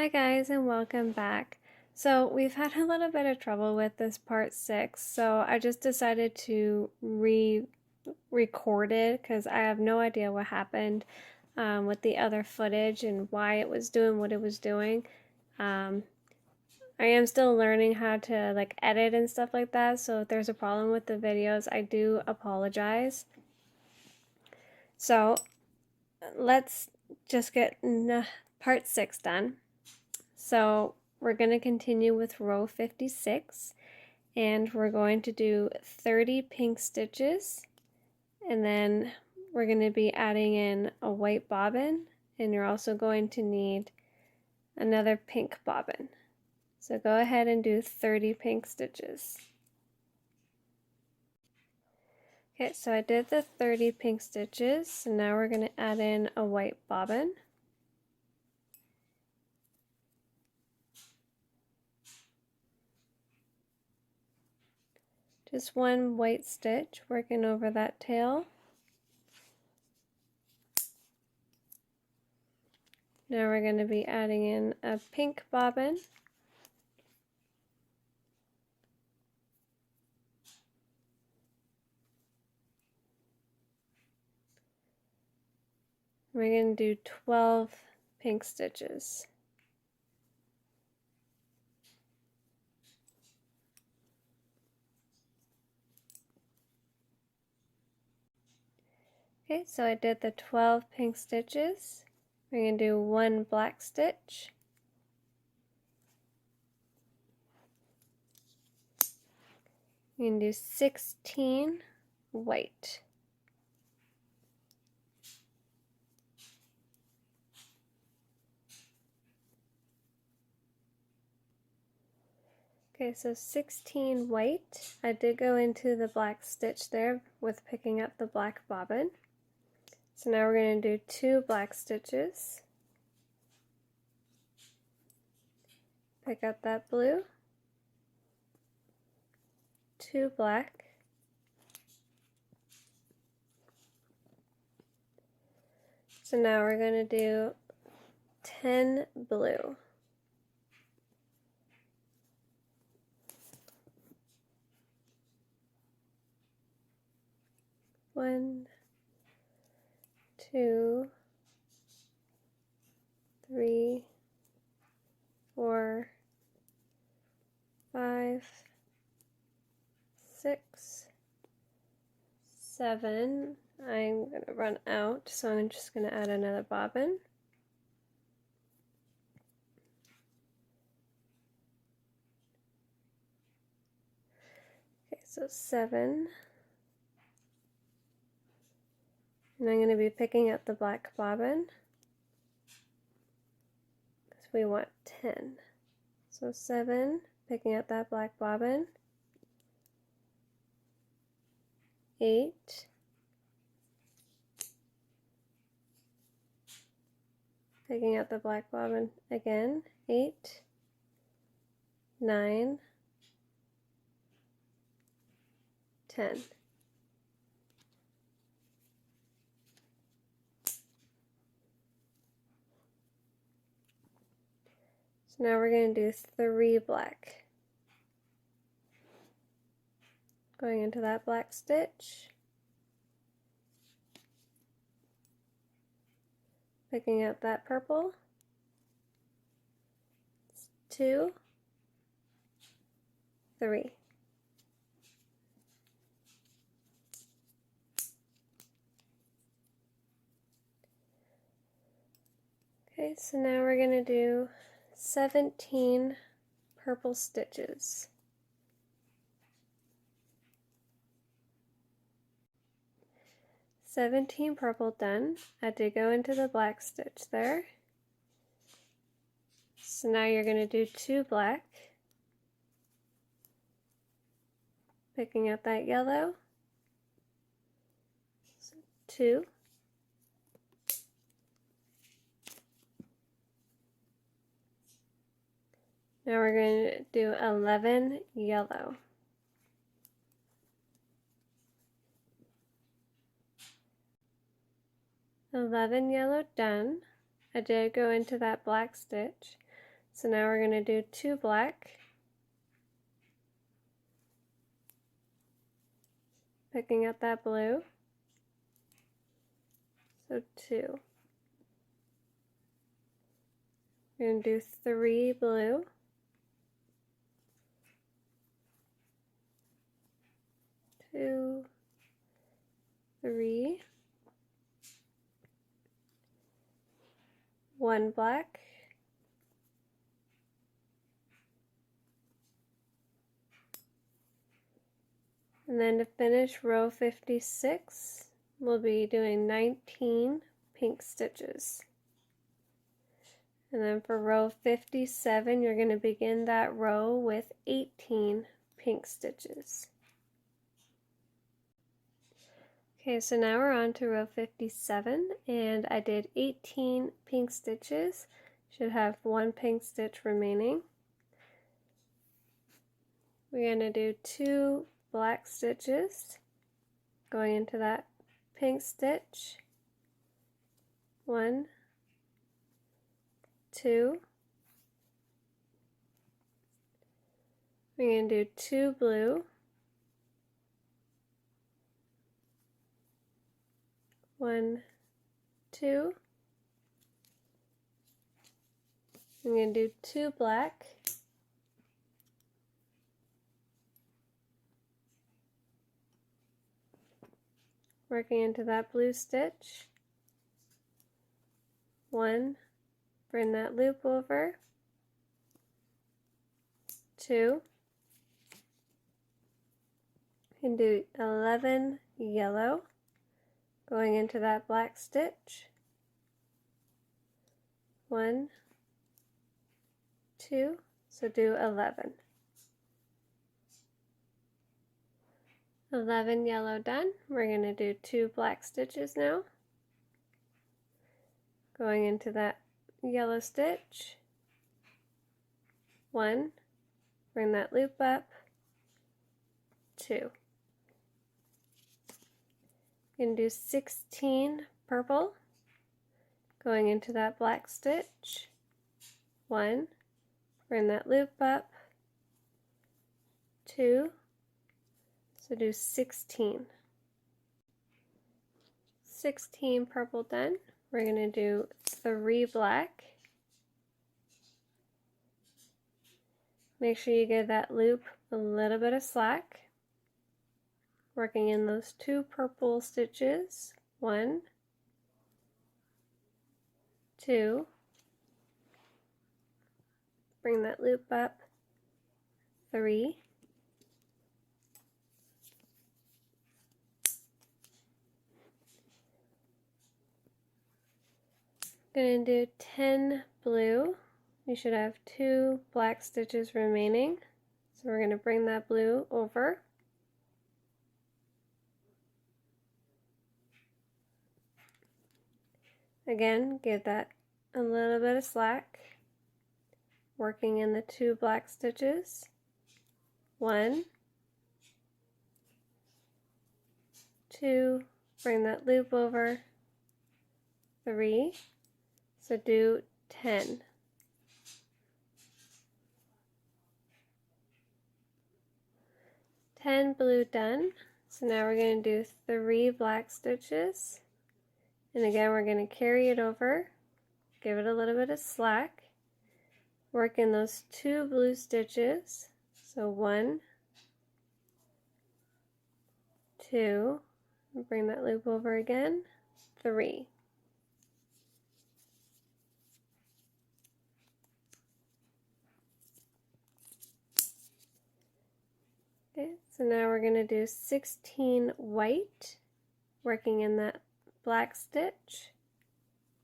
Hi guys, and welcome back. So we've had a little bit of trouble with this part 6, so I just decided to re-record it because I have no idea what happened with the other footage and why it was doing what it was doing. I am still learning how to edit and stuff like that, so if there's a problem with the videos, I do apologize. So let's just get part 6 done. So we're going to continue with row 56, and we're going to do 30 pink stitches, and then we're going to be adding in a white bobbin, and you're also going to need another pink bobbin. So go ahead and do 30 pink stitches. Okay, so I did the 30 pink stitches, so now we're going to add in a white bobbin. Just one white stitch working over that tail. Now we're going to be adding in a pink bobbin. We're going to do 12 pink stitches. Okay, so I did the 12 pink stitches. We're going to do one black stitch. We're going to do 16 white. Okay, so 16 white. I did go into the black stitch there with picking up the black bobbin. So now we're going to do 2 black stitches. Pick up that blue. 2 black. So now we're going to do 10 blue. One, 2, 3, 4, 5, 6, 7. I'm going to run out, so I'm just going to add another bobbin. Okay, so 7. And I'm going to be picking up the black bobbin because we want 10. So 7, picking up that black bobbin. 8. Picking up the black bobbin again. 8. 9. 10. So now we're going to do 3 black. Going into that black stitch. Picking up that purple. 2, 3. Okay, so now we're going to do 17 purple stitches. "17 purple done. I did go into the black stitch there. So now you're going to do 2 black. Picking up that yellow. So 2. Now we're going to do 11 yellow. 11 yellow done. I did go into that black stitch. So now we're going to do 2 black, picking up that blue, so 2. We're going to do 3 blue, 2, 3, 1 black, and then to finish row 56, we'll be doing 19 pink stitches. And then for row 57, you're going to begin that row with 18 pink stitches. Okay, so now we're on to row 57, and I did 18 pink stitches. Should have 1 pink stitch remaining. We're going to do 2 black stitches going into that pink stitch. 1, 2. We're going to do 2 blue, 1, 2. I'm going to do 2 black, working into that blue stitch, 1, bring that loop over, 2, and do 11 yellow, going into that black stitch, 1, 2, so do 11. 11 yellow done. We're going to do 2 black stitches now, going into that yellow stitch, 1, bring that loop up, 2. Going to do 16 purple, going into that black stitch, 1, bring that loop up, 2, so do 16. 16 purple done. We're going to do 3 black. Make sure you give that loop a little bit of slack. Working in those 2 purple stitches, 1, 2, bring that loop up, 3, going to do 10 blue. You should have 2 black stitches remaining, so we're going to bring that blue over, again give that a little bit of slack, working in the 2 black stitches, 1, 2, bring that loop over, 3, so do 10. 10 blue done. So now we're going to do 3 black stitches, and again we're going to carry it over, give it a little bit of slack, work in those 2 blue stitches, so 1, 2, bring that loop over again, 3. Okay, so now we're going to do 16 white, working in that black stitch,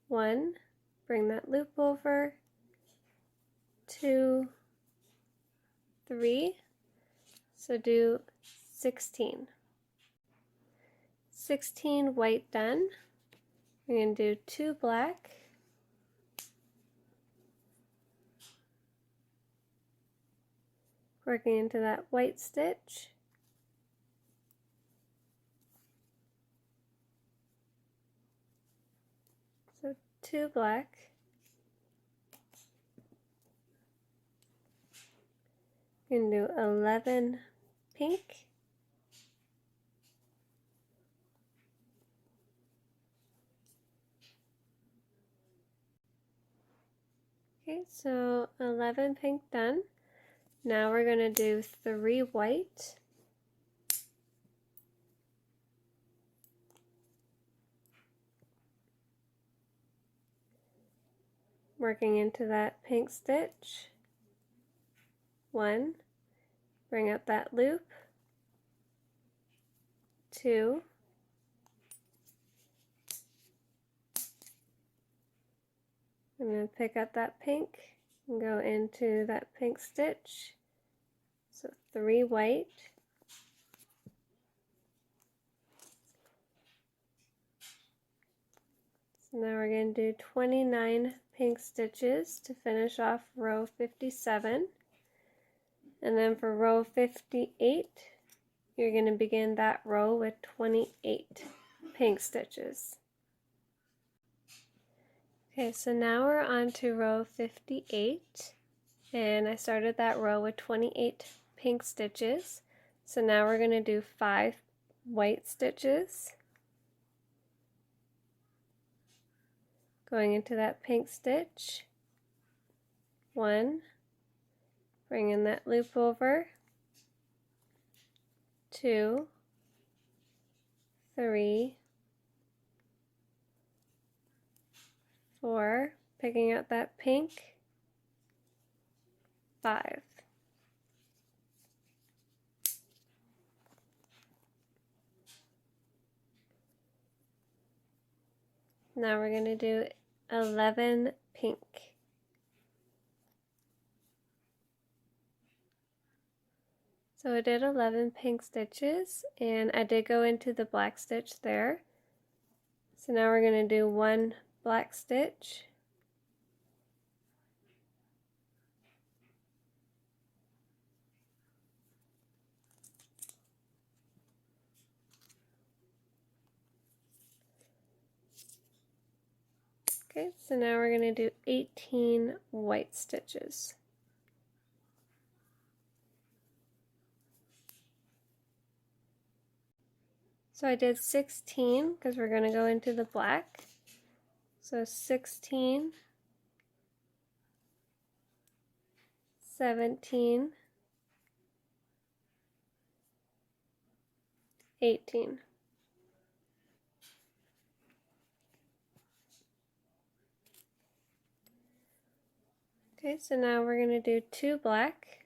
1, bring that loop over, 2, 3, so do 16. 16 white done. We're going to do 2 black, working into that white stitch, 2 black, I'm going to do 11 pink. Okay, so 11 pink done. Now we're going to do 3 white. Working into that pink stitch. 1, bring up that loop. 2, I'm going to pick up that pink and go into that pink stitch. So 3 white. So now we're going to do 29 pink stitches to finish off row 57. And then for row 58, you're going to begin that row with 28 pink stitches. Okay, so now we're on to row 58, and I started that row with 28 pink stitches. So now we're going to do 5 white stitches, going into that pink stitch. 1, bring in that loop over. 2, 3, 4, picking out that pink. 5. Now we're going to do 11 pink. So I did 11 pink stitches, and I did go into the black stitch there. So now we're going to do 1 black stitch. Okay, so now we're going to do 18 white stitches. So I did 16 because we're going to go into the black. So 16, 17, 18. Okay, so now we're going to do 2 black.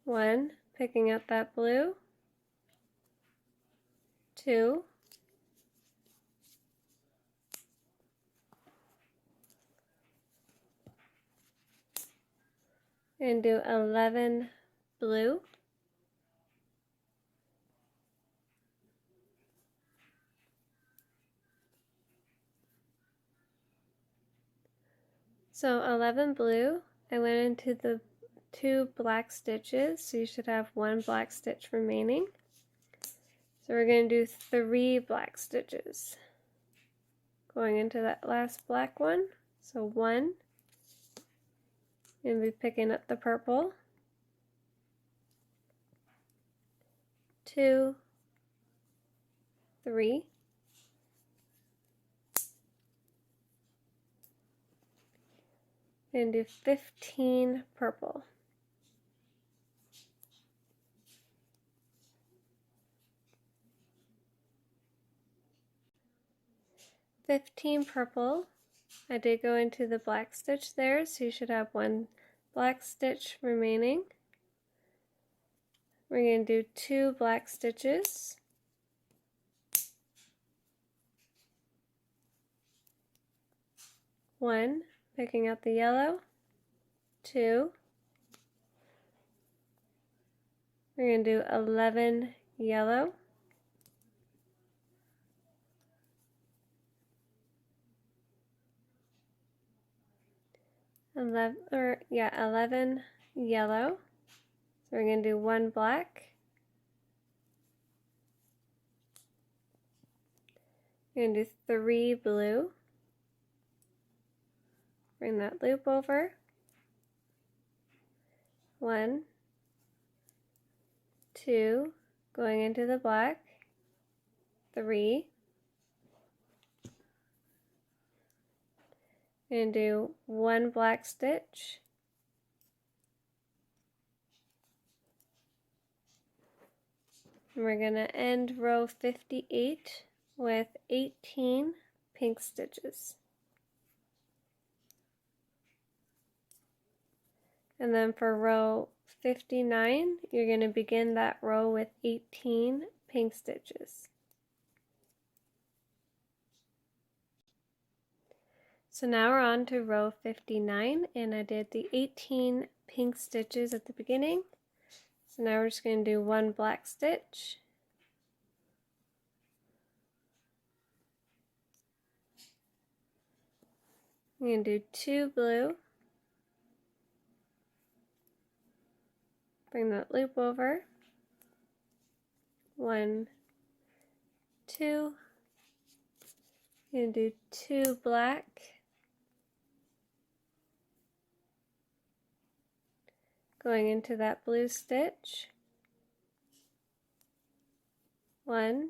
1, picking up that blue. 2, and do 11 blue. So 11 blue, I went into the 2 black stitches, so you should have 1 black stitch remaining. So we're going to do 3 black stitches. Going into that last black one, so 1, and be picking up the purple. 2, 3. And do 15 purple. Purple. I did go into the black stitch there, so you should have 1 black stitch remaining. We're going to do 2 black stitches. 1, picking up the yellow. 2. We're going to do 11 yellow. 11 yellow. So we're going to do 1 black. We're going to do 3 blue. bring that loop over, 1, 2, going into the black, 3, and do 1 black stitch, and we're going to end row 58 with 18 pink stitches. And then for row 59, you're going to begin that row with 18 pink stitches. So now we're on to row 59, and I did the 18 pink stitches at the beginning. So now we're just going to do 1 black stitch, I'm going to do 2 blue, bring that loop over, 1, 2, I'm going to do 2 black, going into that blue stitch, 1,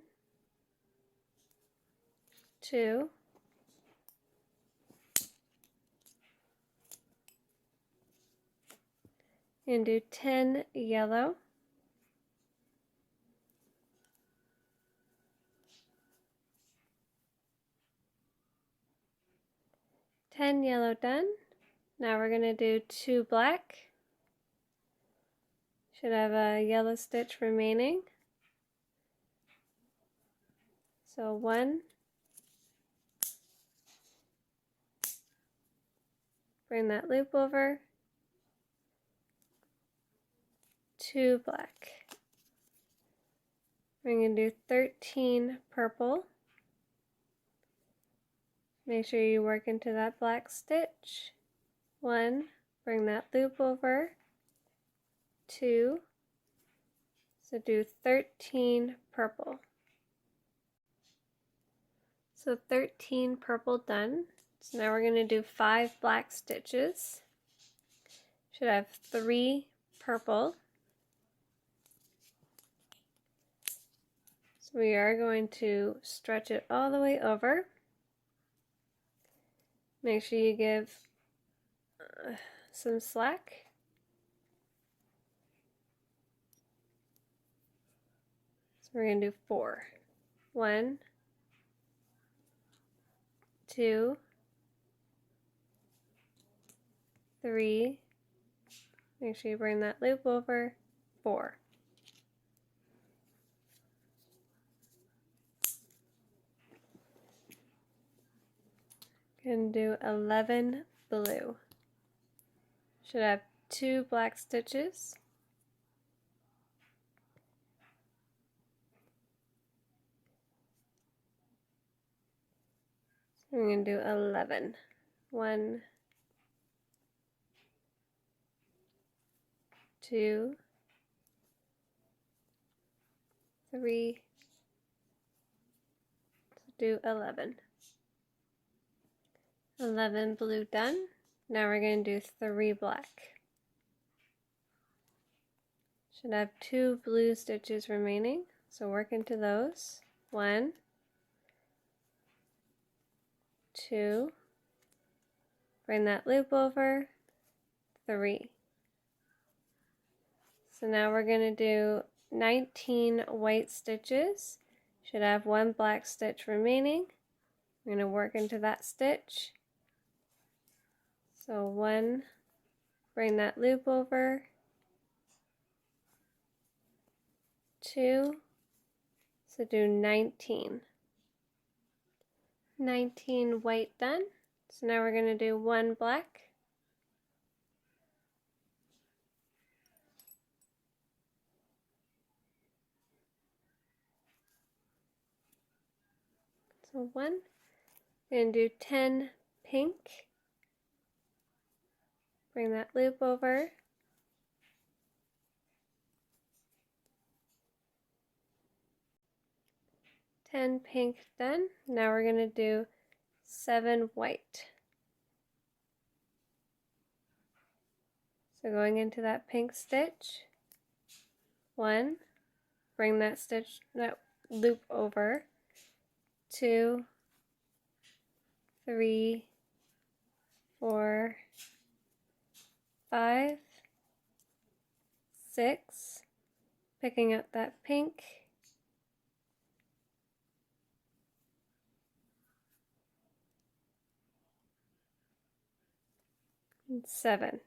2, and do 10 yellow, 10 yellow done. Now we're going to do 2 black, should have a yellow stitch remaining, so 1, bring that loop over, 2 black. We're going to do 13 purple. Make sure you work into that black stitch. 1, bring that loop over, 2, so do 13 purple. So 13 purple done. So now we're going to do 5 black stitches. Should have 3 purple. So we are going to stretch it all the way over. Make sure you give some slack. So we're going to do 4. 1, 2, 3, make sure you bring that loop over, 4. Going to do 11 blue. Should have 2 black stitches. So I'm going to do 11. 1, 2, 3, do 11. 11 blue done. Now we're going to do 3 black. Should have 2 blue stitches remaining, so work into those. 1, 2, bring that loop over, 3. So now we're going to do 19 white stitches. Should have 1 black stitch remaining. I'm going to work into that stitch. So 1, bring that loop over, 2, so do 19. 19 white done. So now we're going to do 1 black. So 1, going to do 10 pink. Bring that loop over. 10 pink done. Now we're going to do 7 white. So going into that pink stitch, 1, bring that loop over, 2, 3, 4, 5, 6, picking up that pink, and 7.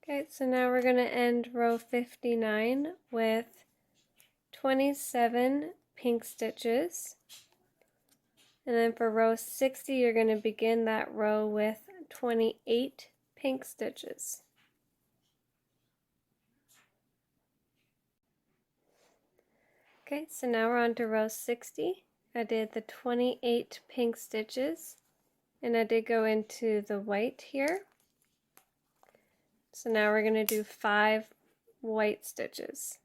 Okay, so now we're going to end row 59 with 27 pink stitches. And then for row 60, you're going to begin that row with 28 pink stitches. Okay, so now we're on to row 60. I did the 28 pink stitches, and I did go into the white here. So now we're going to do 5 white stitches.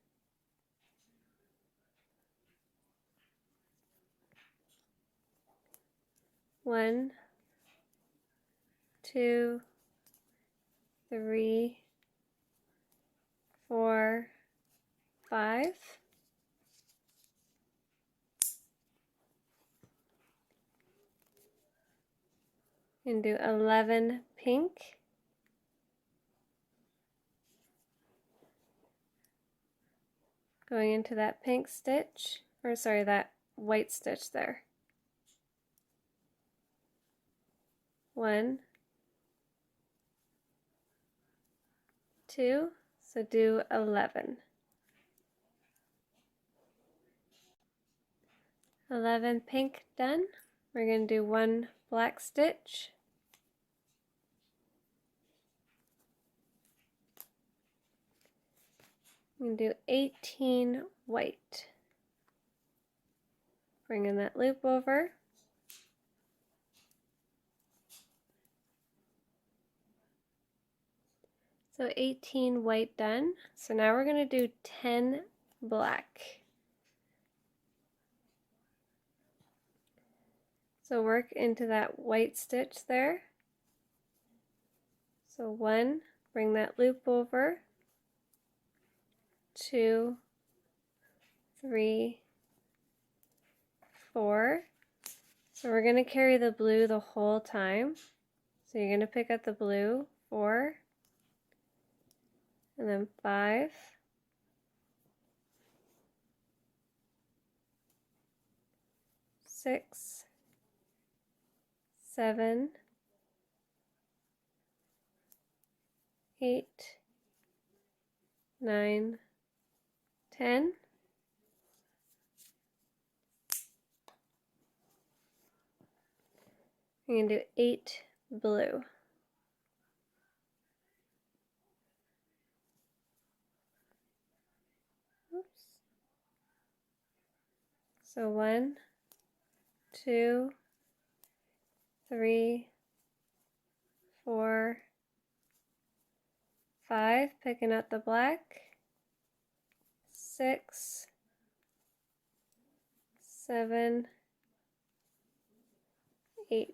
1, 2, 3, 4, 5. And do 11 pink. Going into that pink stitch, or sorry, that white stitch there. 1, 2, so do 11. 11 pink done. We're going to do 1 black stitch. I'm going to do 18 white. Bring in that loop over. So 18 white done. So now we're going to do 10 black. So work into that white stitch there. So 1, bring that loop over. 2, 3, 4. So we're going to carry the blue the whole time. So you're going to pick up the blue, 4, and then 5, 6, 7, 8, 9, 10. I'm going to do 8 blue. Oops. So 1, 2, 3, 4, 5, picking up the black, 6, 7, 8.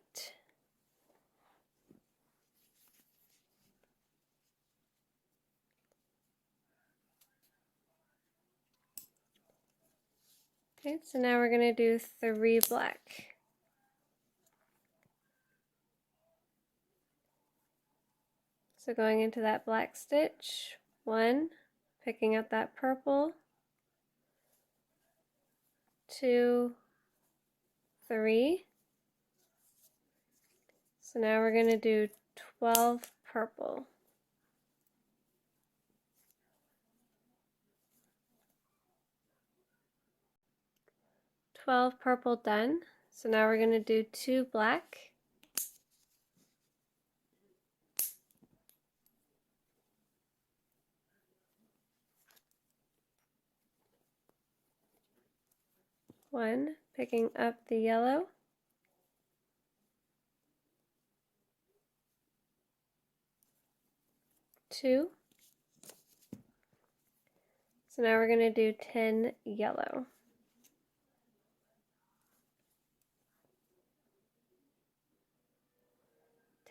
Okay, so now we're going to do 3 black. So going into that black stitch, 1, picking up that purple, 2, 3. So now we're going to do 12 purple. 12 purple done. So now we're going to do 2 black. One, picking up the yellow. 2. So now we're going to do 10 yellow.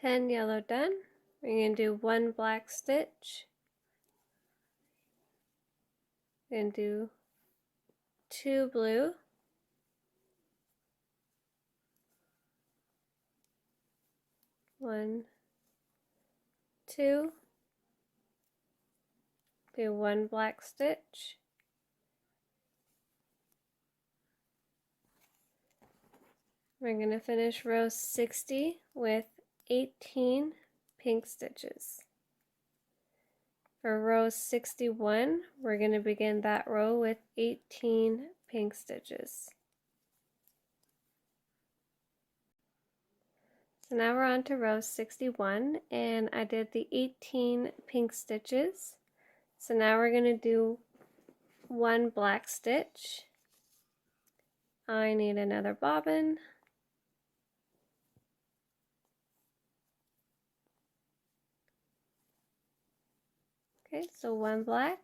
10 yellow done. We're going to do 1 black stitch and do 2 blue, 1, 2, do 1 black stitch, we're going to finish row 60 with 18 pink stitches. For row 61, we're going to begin that row with 18 pink stitches. So now we're on to row 61, and I did the 18 pink stitches. So now we're going to do 1 black stitch. I need another bobbin. Okay, so 1 black,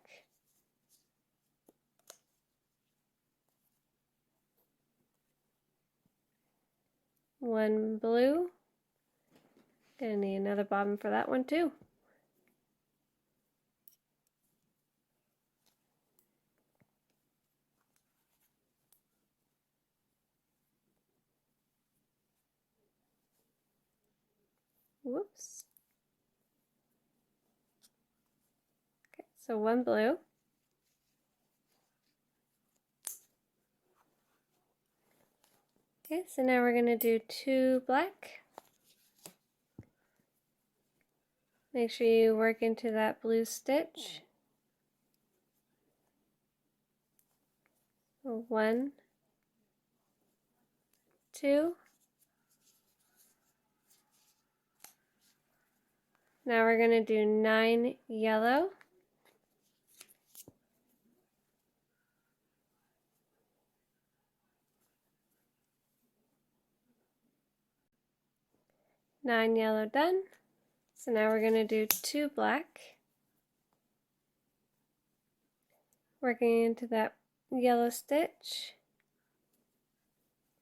1 blue, gonna need another bobbin for that one too. Whoops. Okay, so 1 blue. Okay, so now we're going to do 2 black. Make sure you work into that blue stitch. So 1, 2. Now we're going to do 9 yellow. Nine yellow done. So now we're going to do 2 black. Working into that yellow stitch.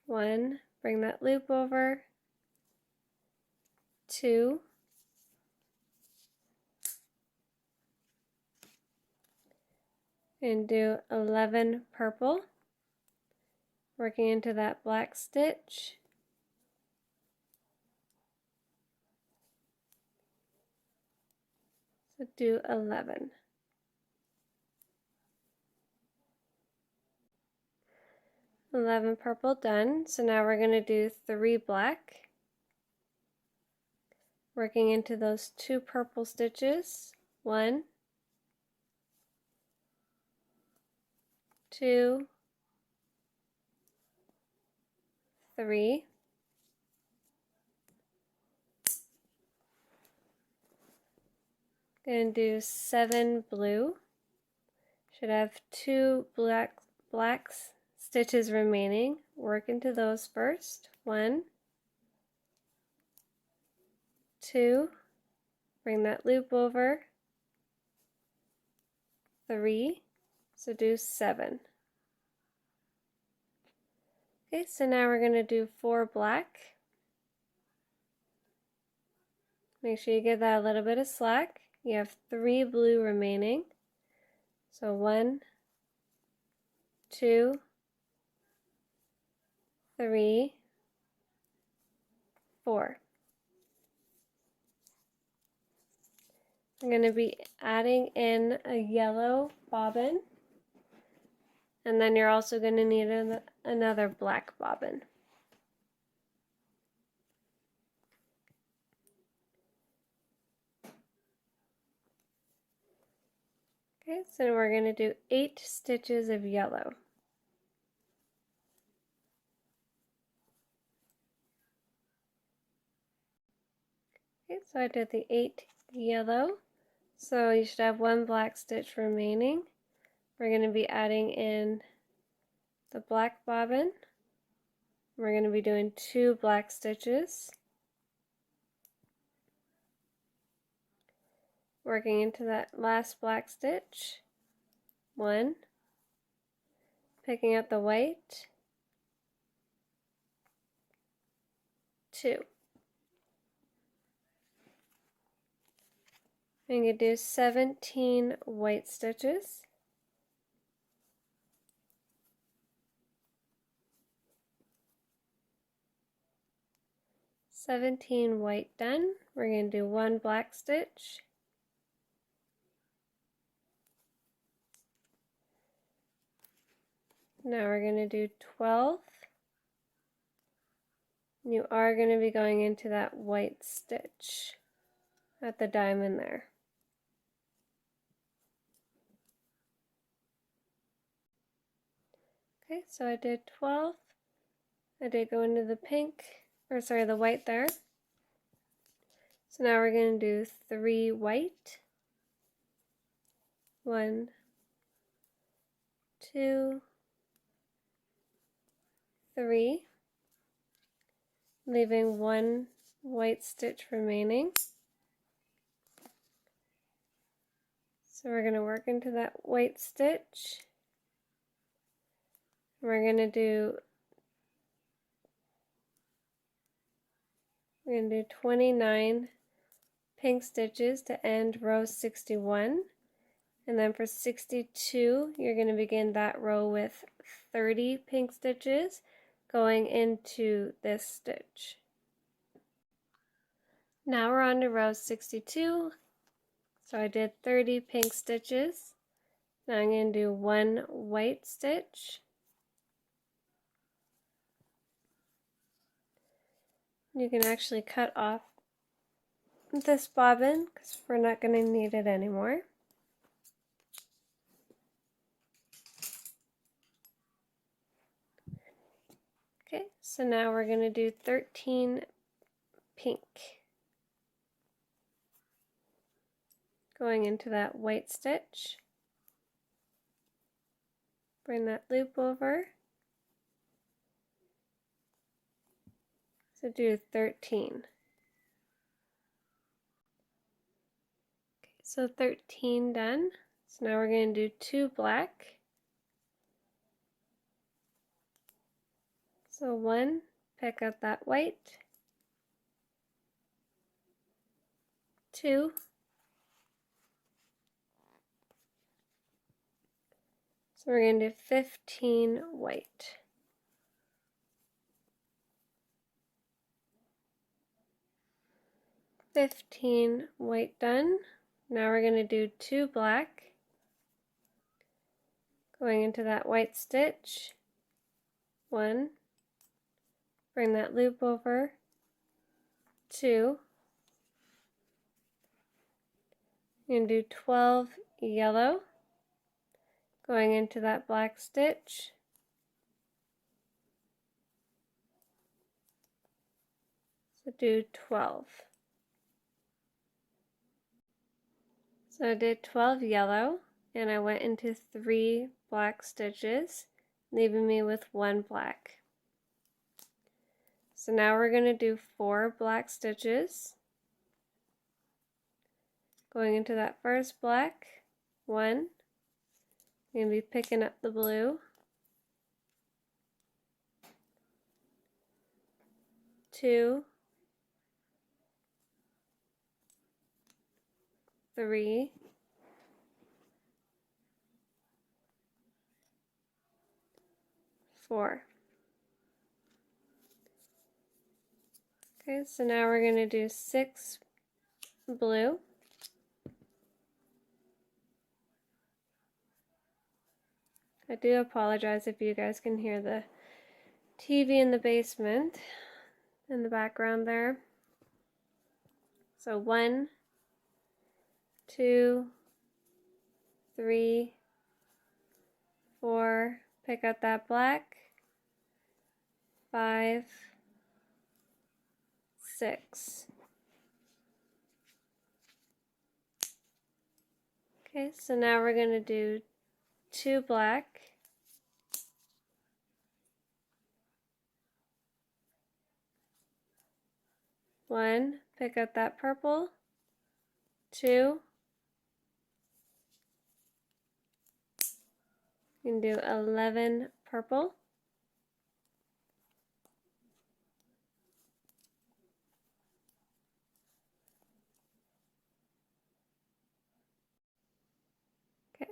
1, bring that loop over. 2, and do 11 purple. Working into that black stitch. So do 11. Purple done. So now we're going to do 3 black. Working into those 2 purple stitches. 1, 2, 3. Going to do 7 blue. Should have 2 black stitches remaining. Work into those first. 1, 2, bring that loop over. 3, so do 7. Okay, so now we're going to do 4 black. Make sure you give that a little bit of slack. You have 3 blue remaining. So 1, 2, 3, 4. I'm going to be adding in a yellow bobbin, and then you're also going to need another black bobbin. Okay, so we're going to do 8 stitches of yellow. Okay, so I did the 8 yellow. So you should have 1 black stitch remaining. We're going to be adding in the black bobbin. We're going to be doing 2 black stitches. Working into that last black stitch. 1. Picking up the white. 2. I'm going to do 17 white stitches. $17 white done. We're going to do 1 black stitch. Now we're going to do 12. You are going to be going into that white stitch at the diamond there. Okay, so I did 12. I did go into the pink, or sorry, the white there. So now we're going to do 3 white. 1, 2, 3. Leaving 1 white stitch remaining. So we're going to work into that white stitch. We're going to do 29 pink stitches to end row 61. And then for 62, you're going to begin that row with 30 pink stitches going into this stitch. Now we're on to row 62. So I did 30 pink stitches. Now I'm going to do 1 white stitch. You can actually cut off this bobbin because we're not going to need it anymore. Okay, so now we're going to do 13 pink. Going into that white stitch. Bring that loop over. So do 13. Okay, so 13 done. So now we're going to do 2 black. So 1, pick up that white. 2. So we're going to do 15 white. White done. Now we're going to do 2 black. Going into that white stitch. 1. Bring that loop over. 2. You're going to do 12 yellow. Going into that black stitch. So do 12. So I did 12 yellow and I went into 3 black stitches, leaving me with 1 black. So now we're going to do 4 black stitches. Going into that first black, 1. I'm going to be picking up the blue. 2, 3, 4. Okay, so now we're going to do 6 blue. I do apologize if you guys can hear the TV in the basement in the background there. So 1, 2, 3, 4, pick up that black, 5, 6. Okay, so now we're going to do 2 black, 1, pick up that purple, 2, you can do 11 purple,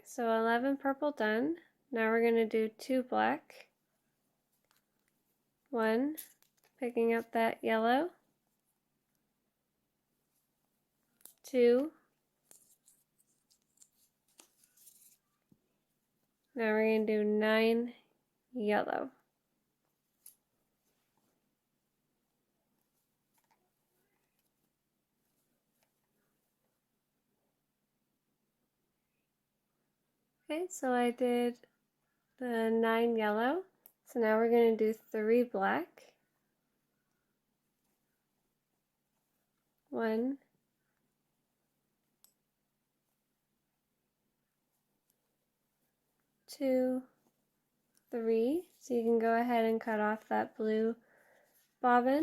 so 11 purple done. Now we're going to do 2 black. 1, picking up that yellow. 2. Now we're going to do 9 yellow. Okay, so I did the 9 yellow. So now we're going to do 3 black. 1, 2, 3. So you can go ahead and cut off that blue bobbin.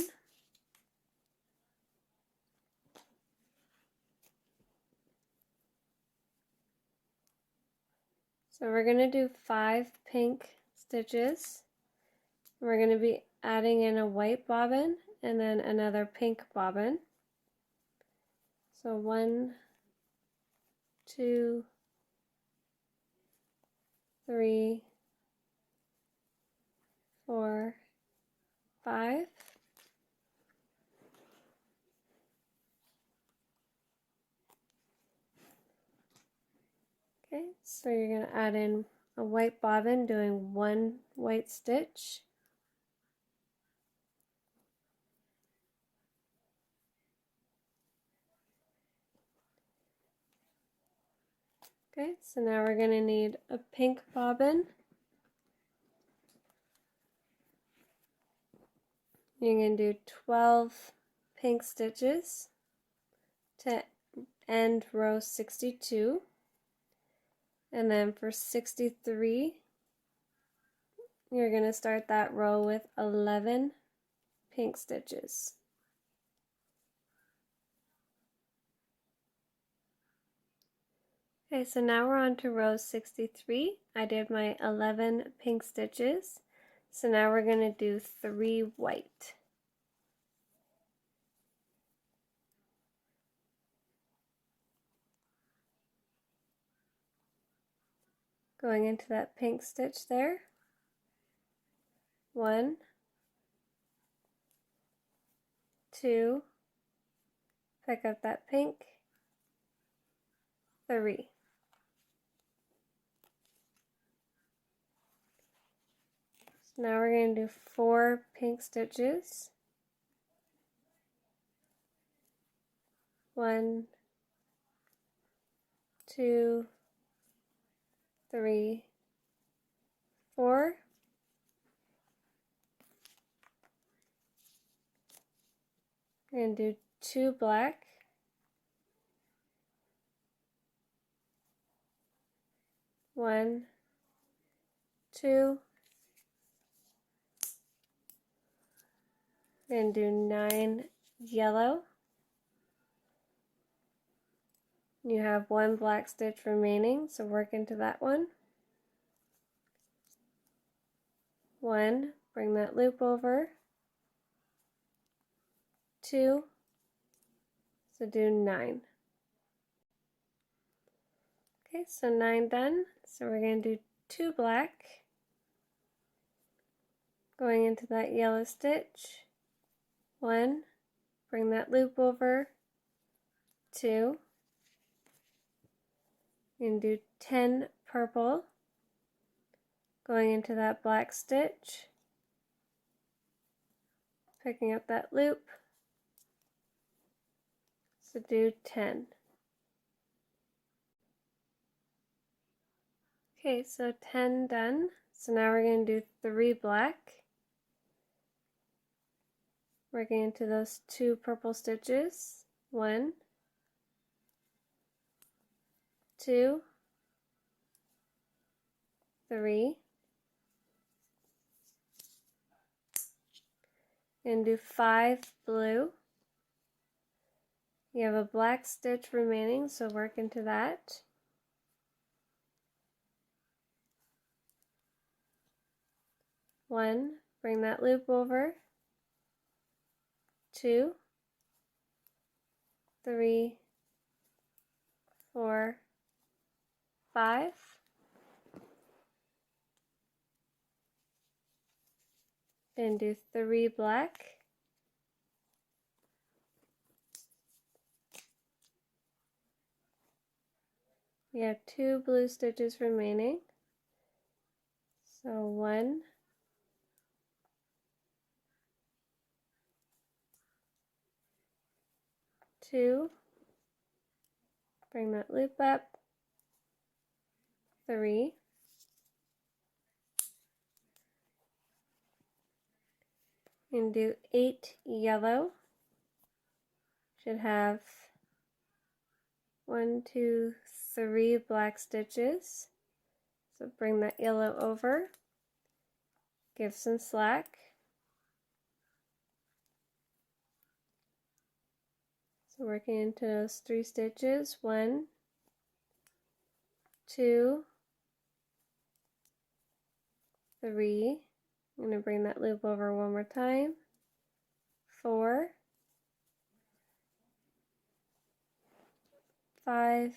So we're going to do 5 pink stitches. We're going to be adding in a white bobbin and then another pink bobbin. So 1, 2, 3, 4, 5. Okay, so you're going to add in a white bobbin, doing 1 white stitch. Okay, so now we're going to need a pink bobbin. You're going to do 12 pink stitches to end row 62. And then for 63, you're going to start that row with 11 pink stitches. Okay, so now we're on to row 63. I did my 11 pink stitches. So now we're going to do 3 white. Going into that pink stitch there. 1, 2, pick up that pink, 3. So now we're going to do 4 pink stitches. 1, 2, 3, 4. We're going to do 2 black. 1, 2. We're going to do 9 yellow. You have 1 black stitch remaining, so work into that one. 1, bring that loop over. 2, so do 9. Okay, so 9 done. So we're going to do 2 black. Going into that yellow stitch. 1, bring that loop over. 2. You're going to do 10 purple. Going into that black stitch. Picking up that loop. So do 10. Okay, so 10 done. So now we're going to do 3 black. Working into those 2 purple stitches. 1, 2, 3. And do 5 blue. You have a black stitch remaining, so work into that. 1, bring that loop over. 2, 3, 4, 5. Then do 3 black. We have 2 blue stitches remaining. So 1, 2, bring that loop up, 3, and do 8 yellow. Should have 1, 2, 3 black stitches. So bring that yellow over, give some slack. So working into those 3 stitches, 1, 2, 3. I'm going to bring that loop over one more time, 4, 5,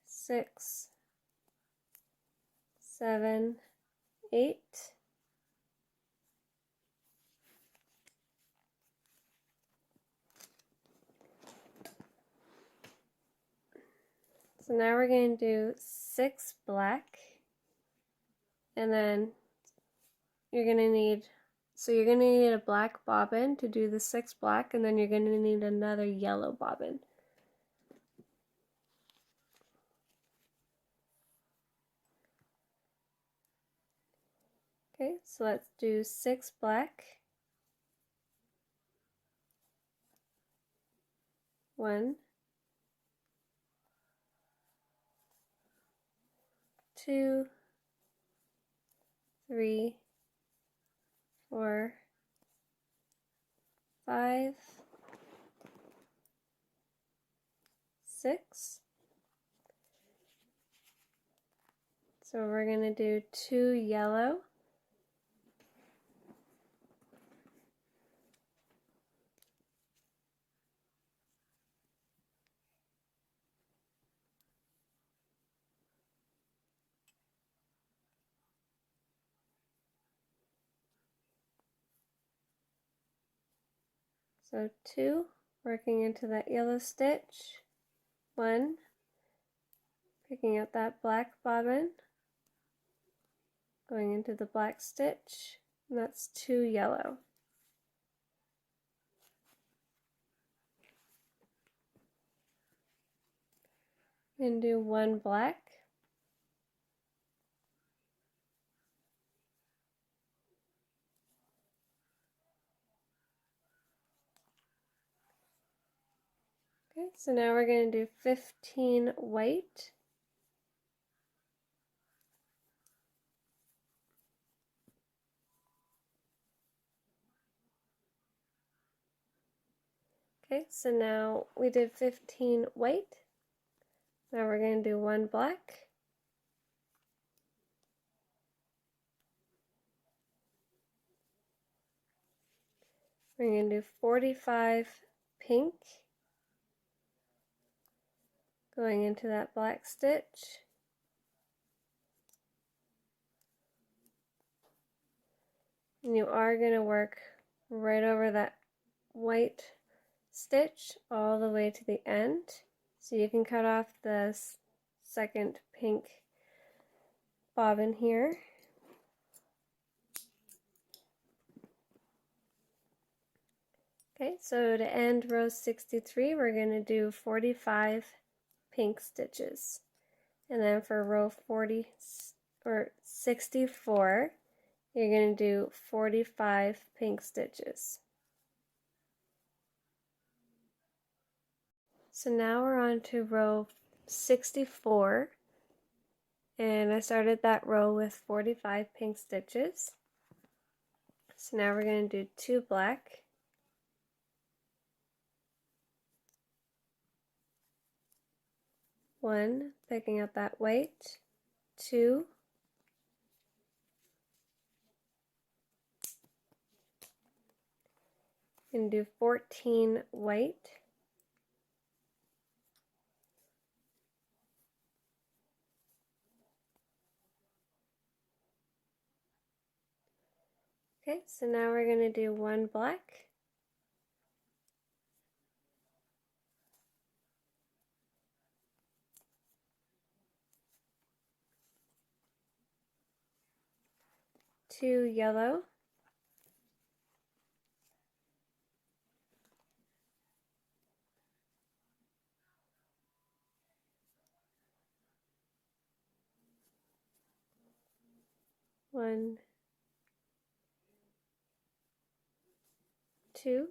6, 7, 8. So now we're going to do 6 black, and then you're going to need a black bobbin to do the 6 black, and then you're going to need another yellow bobbin. Okay, so let's do 6 black. 1, 2, 3, 4, 5, 6. So we're going to do 2 yellow. So 2, working into that yellow stitch, 1, picking up that black bobbin, going into the black stitch, and that's 2 yellow. And do 1 black. Okay, so now we're going to do 15 white. Okay, so now we did 15 white. Now we're going to do 1 black. We're going to do 45 pink, going into that black stitch. And you are going to work right over that white stitch all the way to the end. So you can cut off the second pink bobbin here. Okay, so to end row 63, we're going to do 45 pink stitches. And then for row 64, you're going to do 45 pink stitches. So now we're on to row 64, and I started that row with 45 pink stitches. So now we're going to do 2 black. 1, picking up that white, 2, and do 14 white, Okay, so now we're going to do one black, two yellow, one, two.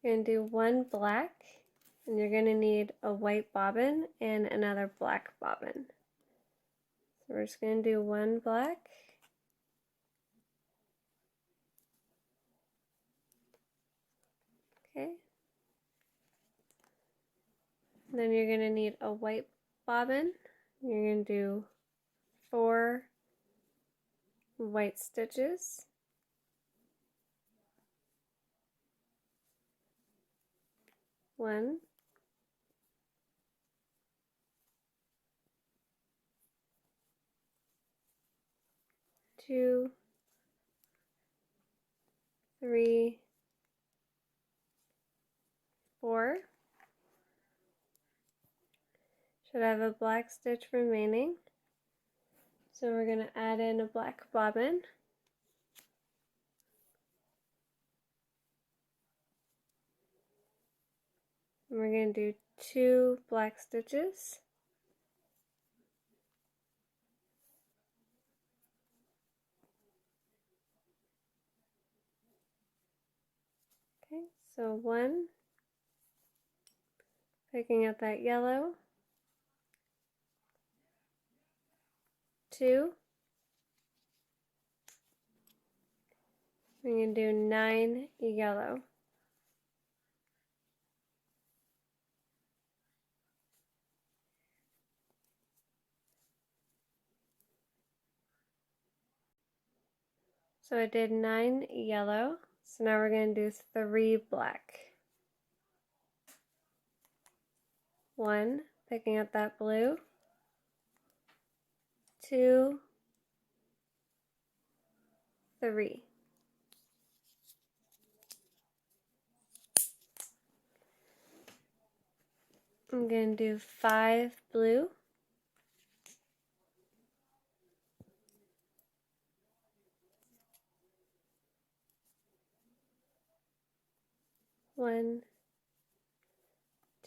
You're going to do one black, and you're going to need a white bobbin and another black bobbin. So we're just going to do one black, okay. Then you're going to need a white bobbin. You're going to do 4 white stitches. One, two, 3, 4. Should have a black stitch remaining. So we're going to add in a black bobbin. And we're going to do 2 black stitches. Okay, so 1, picking up that yellow, 2, we're going to do 9 yellow. So I did 9 yellow, so now we're going to do 3 black. 1, picking up that blue, 2, 3. I'm going to do 5 blue, 1,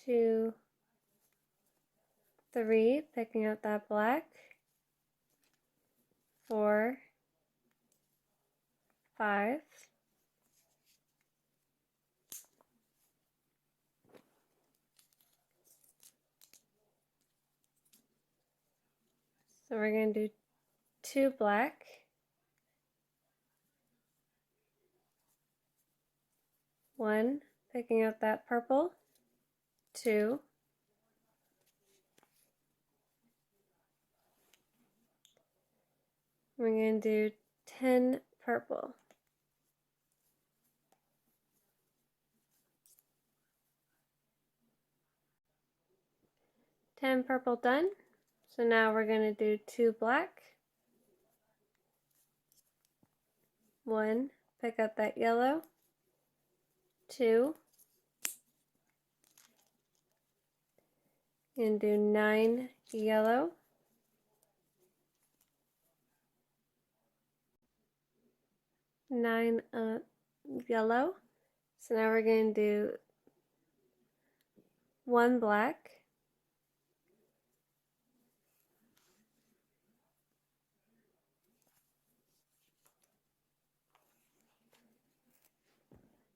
2, 3, picking up that black, 4, 5, so we're going to do 2 black, 1, picking up that purple, 2, we're going to do 10 purple. Purple done. So now we're going to do 2 black, 1, pick up that yellow, 2, and do 9 yellow, 9 yellow. So now we're going to do 1 black,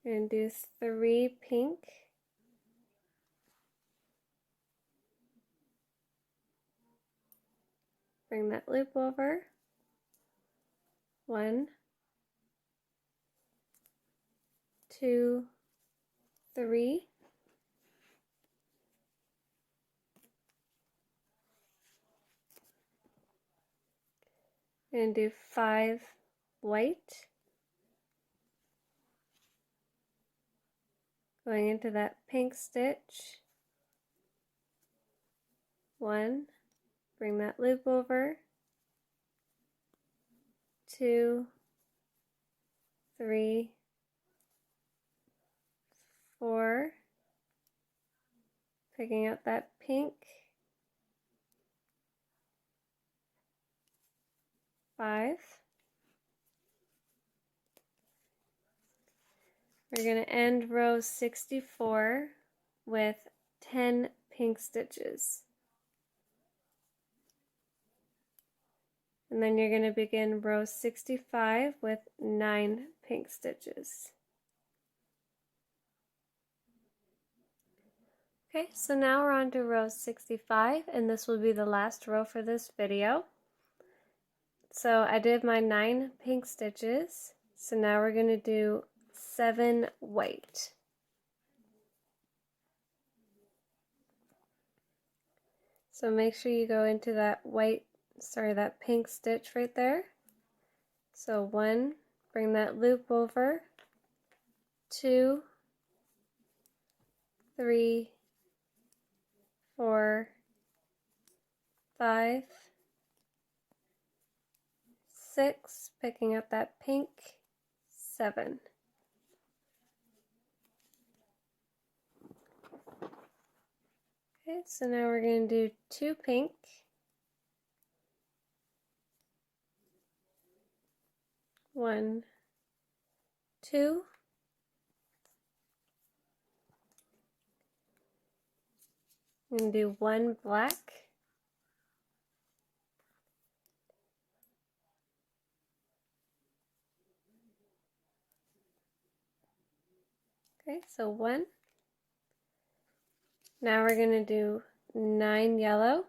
and do 3 pink, bring that loop over, 1, 2, 3, and do 5 white, going into that pink stitch, 1, bring that loop over, 2, 3, 4, picking out that pink, 5. We're going to end row 64 with 10 pink stitches. And then you're going to begin row 65 with 9 pink stitches. Okay, so now we're on to row 65, and this will be the last row for this video. So I did my 9 pink stitches, so now we're going to do 7 white. So make sure you go into that that pink stitch right there. So 1, bring that loop over, 2, 3, 4, 5, 6, picking up that pink, 7. Okay, so now we're going to do 2 pink, 1, 2, and do 1 black, okay, so 1. Now we're going to do 9 yellow,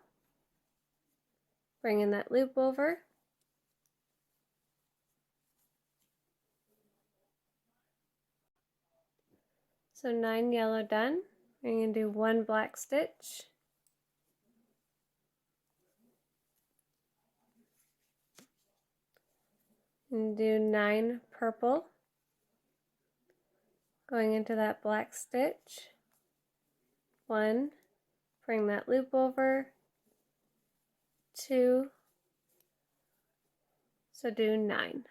bring in that loop over, so 9 yellow done. We're going to do 1 black stitch, and do 9 purple, going into that black stitch, 1, bring that loop over, 2, so do 9.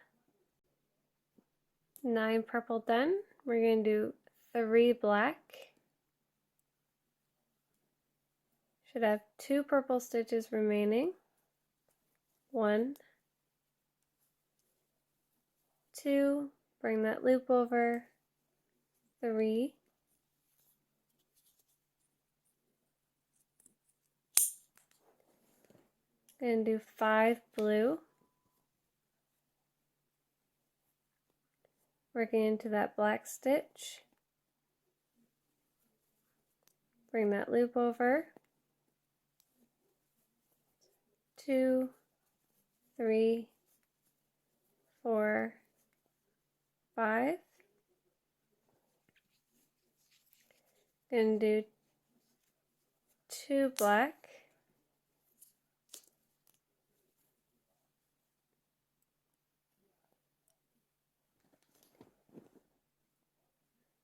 9 purple done. We're going to do 3 black. Should have 2 purple stitches remaining. 1, 2, bring that loop over, 3, and do 5 blue, working into that black stitch, bring that loop over, 2, 3, 4, 5, and do 2 black,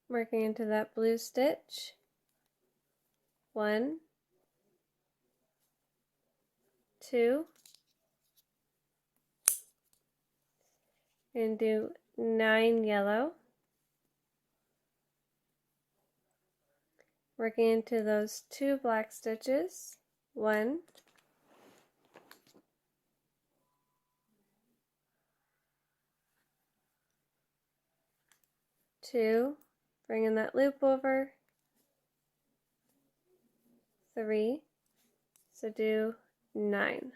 working into that blue stitch, 1, 2, and do 9 yellow, working into those 2 black stitches, 1, 2, bring in that loop over, 3, so do 9.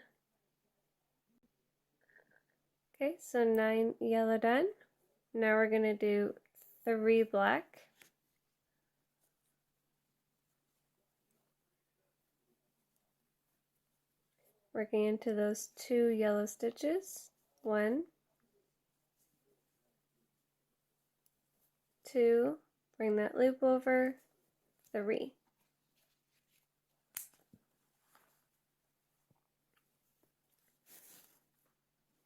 Okay, so 9 yellow done. Now we're going to do 3 black, working into those 2 yellow stitches, 1, 2, bring that loop over, 3.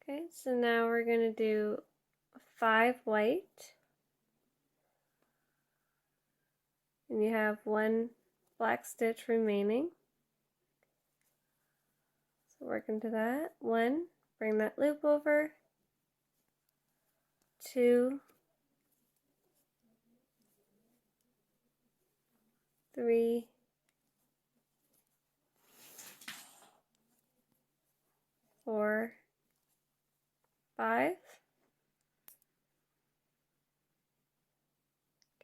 Okay, so now we're going to do 5 white, and you have 1 black stitch remaining. So work into that, 1, bring that loop over, 2, 3, 4, 5.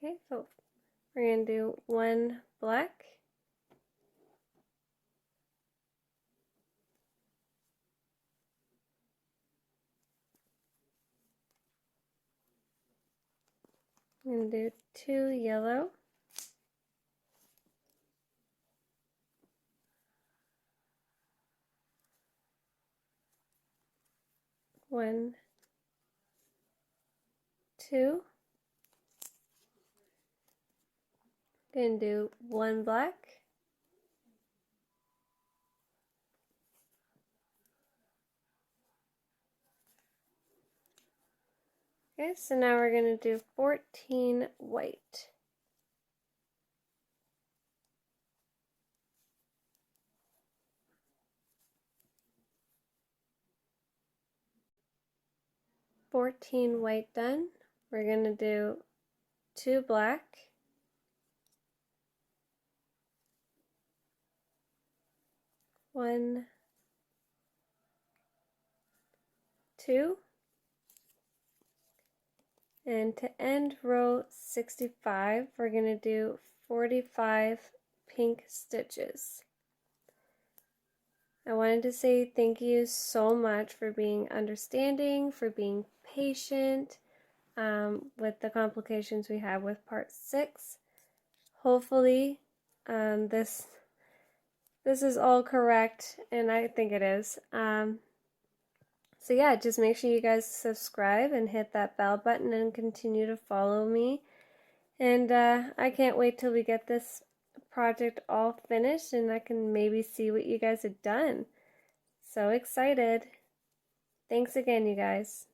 Okay, so we're going to do 1 black, 2 yellow, 1, 2. Going to do 1 black, okay, so now we're going to do 14 white. White done. We're going to do 2 black, 1, 2, and to end row 65, we're going to do 45 pink stitches. I wanted to say thank you so much for being understanding, for being patient with the complications we have with part 6. Hopefully this is all correct, and I think it is. So yeah, just make sure you guys subscribe and hit that bell button and continue to follow me. And I can't wait till we get this project all finished and I can maybe see what you guys have done. So excited. Thanks again, you guys.